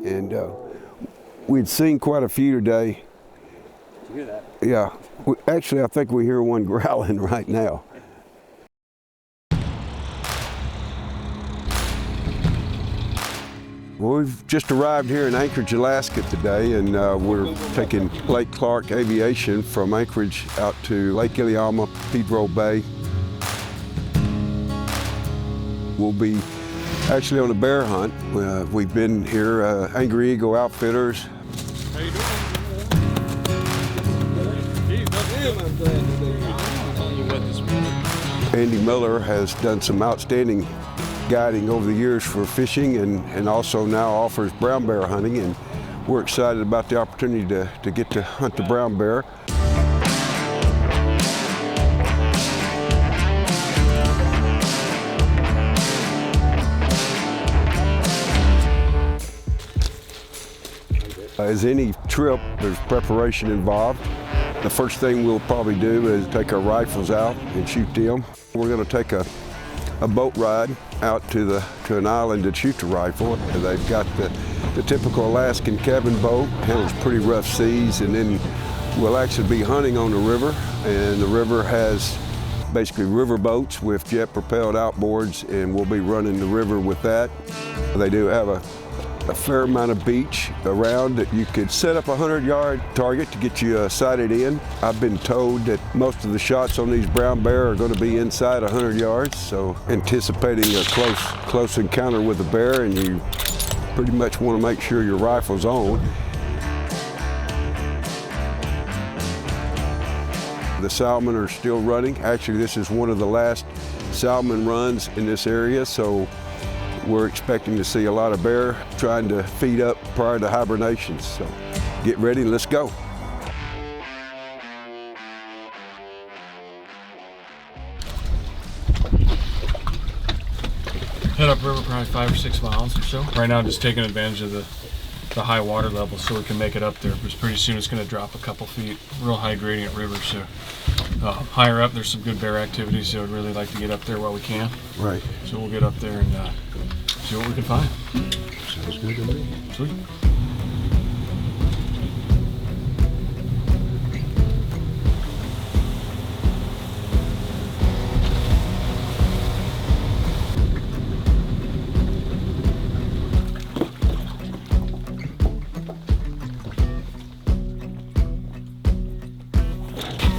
and we'd seen quite a few today. Did you hear that? Yeah, actually I think we hear one growling right now. Well, we've just arrived here in Anchorage, Alaska today, and we're taking Lake Clark Aviation from Anchorage out to Lake Iliamna, Pedro Bay. We'll be actually on a bear hunt. We've been here, Angry Eagle Outfitters. How you doing? Andy Miller has done some outstanding guiding over the years for fishing and also now offers brown bear hunting, and we're excited about the opportunity to get to hunt the brown bear. As any trip, there's preparation involved. The first thing we'll probably do is take our rifles out and shoot them. We're going to take a boat ride out to an island to shoot the rifle. They've got the typical Alaskan cabin boat, handles pretty rough seas, and then we'll actually be hunting on the river. And the river has basically river boats with jet propelled outboards, and we'll be running the river with that. They do have a fair amount of beach around that you could set up a 100-yard target to get you sighted in. I've been told that most of the shots on these brown bear are going to be inside 100 yards, so anticipating a close encounter with a bear, and you pretty much want to make sure your rifle's on. The salmon are still running. Actually, this is one of the last salmon runs in this area, so we're expecting to see a lot of bear trying to feed up prior to hibernation. So get ready and let's go. Head upriver probably 5 or 6 miles or so. Right now just taking advantage of the high water level so we can make it up there, but pretty soon it's going to drop a couple feet. Real high gradient river, so higher up there's some good bear activity, so I'd really like to get up there while we can. Right. So we'll get up there and see what we can find. Sounds good to me. Sweet.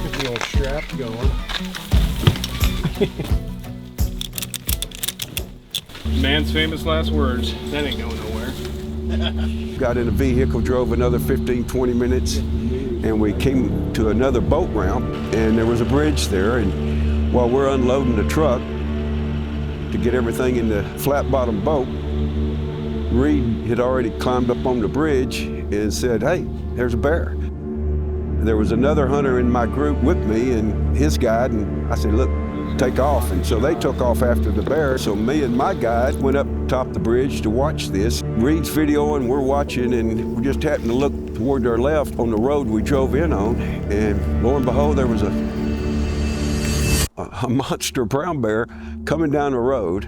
Get the old strap going. Man's famous last words. That ain't going nowhere. Got in a vehicle, drove another 15-20 minutes, and we came to another boat ramp, and there was a bridge there, and while we're unloading the truck to get everything in the flat bottom boat, Reed had already climbed up on the bridge and said, "Hey, there's a bear." There was another hunter in my group with me and his guide, and I said, "Look, take off." And so they took off after the bear. So me and my guide went up top the bridge to watch this. Reed's videoing, we're watching, and we just happened to look toward our left on the road we drove in on, and lo and behold, there was a monster brown bear coming down the road.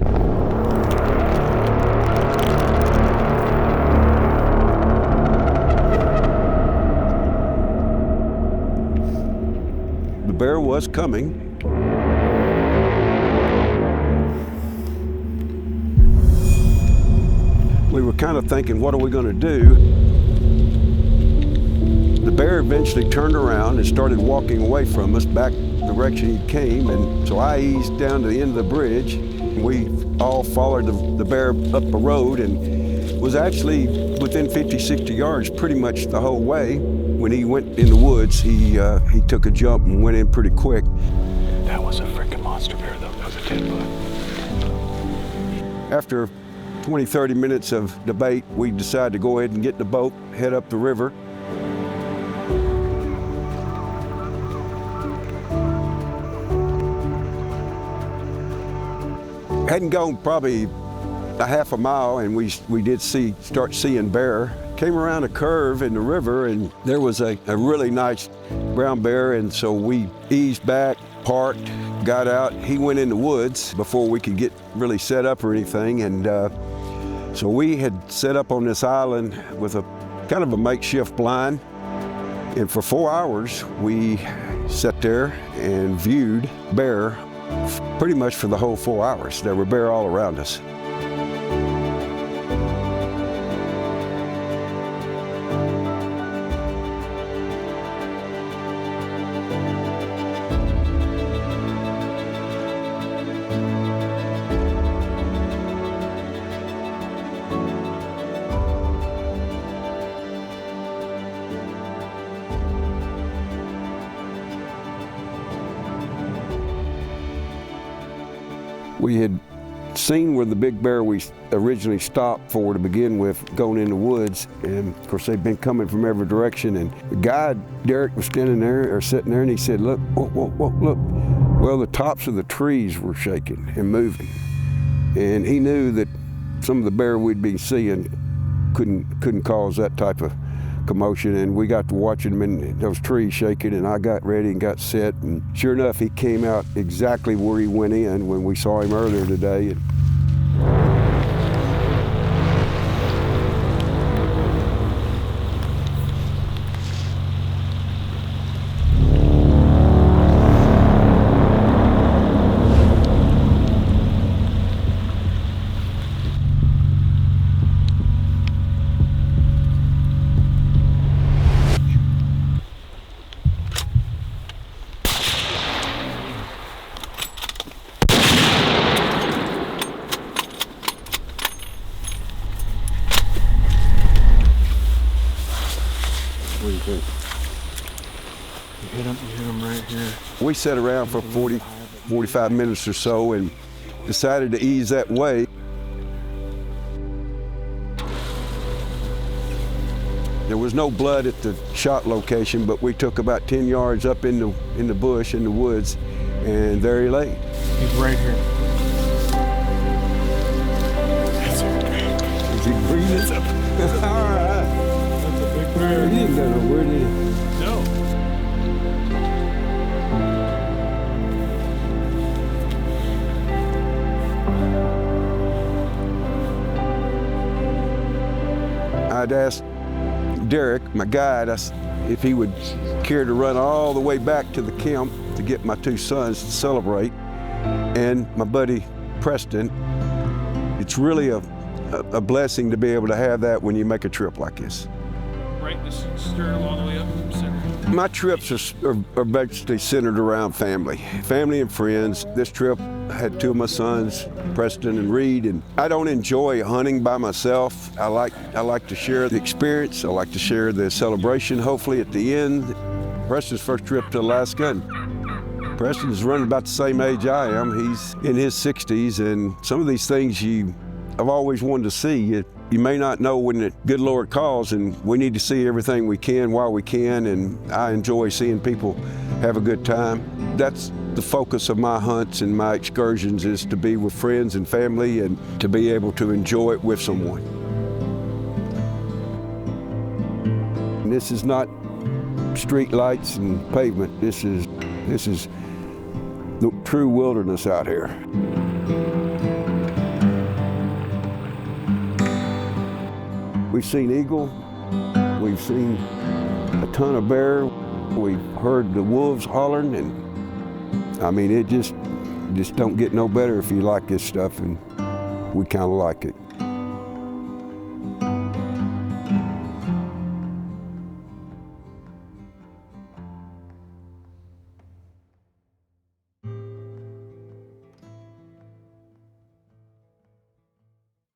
The bear was coming. We were kind of thinking, what are we going to do? The bear eventually turned around and started walking away from us back the direction he came, and so I eased down to the end of the bridge. We all followed the bear up a road and was actually within 50, 60 yards pretty much the whole way. When he went in the woods, he took a jump and went in pretty quick. That was a freaking monster bear though. That was a 10-foot. After 20, 30 minutes of debate, we decided to go ahead and get in the boat, head up the river. Hadn't gone probably a half a mile, and we did start seeing bear. Came around a curve in the river, and there was a really nice brown bear, and so we eased back, parked, got out. He went in the woods before we could get really set up or anything, and So we had set up on this island with a kind of a makeshift blind, and for 4 hours we sat there and viewed bear pretty much for the whole 4 hours. There were bear all around us. We had seen where the big bear we originally stopped for to begin with, going in the woods, and of course they'd been coming from every direction. And the guide, Derek, was standing there or sitting there, and he said, "Look, look." Well, the tops of the trees were shaking and moving, and he knew that some of the bear we'd been seeing couldn't cause that type of commotion, and we got to watching him in those trees shaking, and I got ready and got set, and sure enough, he came out exactly where he went in when we saw him earlier today. What do you think? You hit him right here. We sat around for 45 minutes or so and decided to ease that way. There was no blood at the shot location, but we took about 10 yards up in the bush, in the woods, and there he lay. He's right here. Is he breathing? All right. That's a big bear. He didn't go nowhere, did he? No. I'd asked Derek, my guide, if he would care to run all the way back to the camp to get my two sons to celebrate, and my buddy Preston. It's really a blessing to be able to have that when you make a trip like this. Right, this stern all the way up from center. My trips are basically centered around family and friends. This trip had two of my sons, Preston and Reed, and I don't enjoy hunting by myself. I like to share the experience. I like to share the celebration, hopefully at the end. Preston's first trip to Alaska, and Preston's running about the same age I am. He's in his 60s, and some of these things I've always wanted to see. You may not know when the good Lord calls, and we need to see everything we can while we can, and I enjoy seeing people have a good time. That's the focus of my hunts and my excursions, is to be with friends and family and to be able to enjoy it with someone. And this is not street lights and pavement. This is the true wilderness out here. We've seen eagle, we've seen a ton of bear, we've heard the wolves hollering, and I mean, it just don't get no better if you like this stuff, and we kind of like it.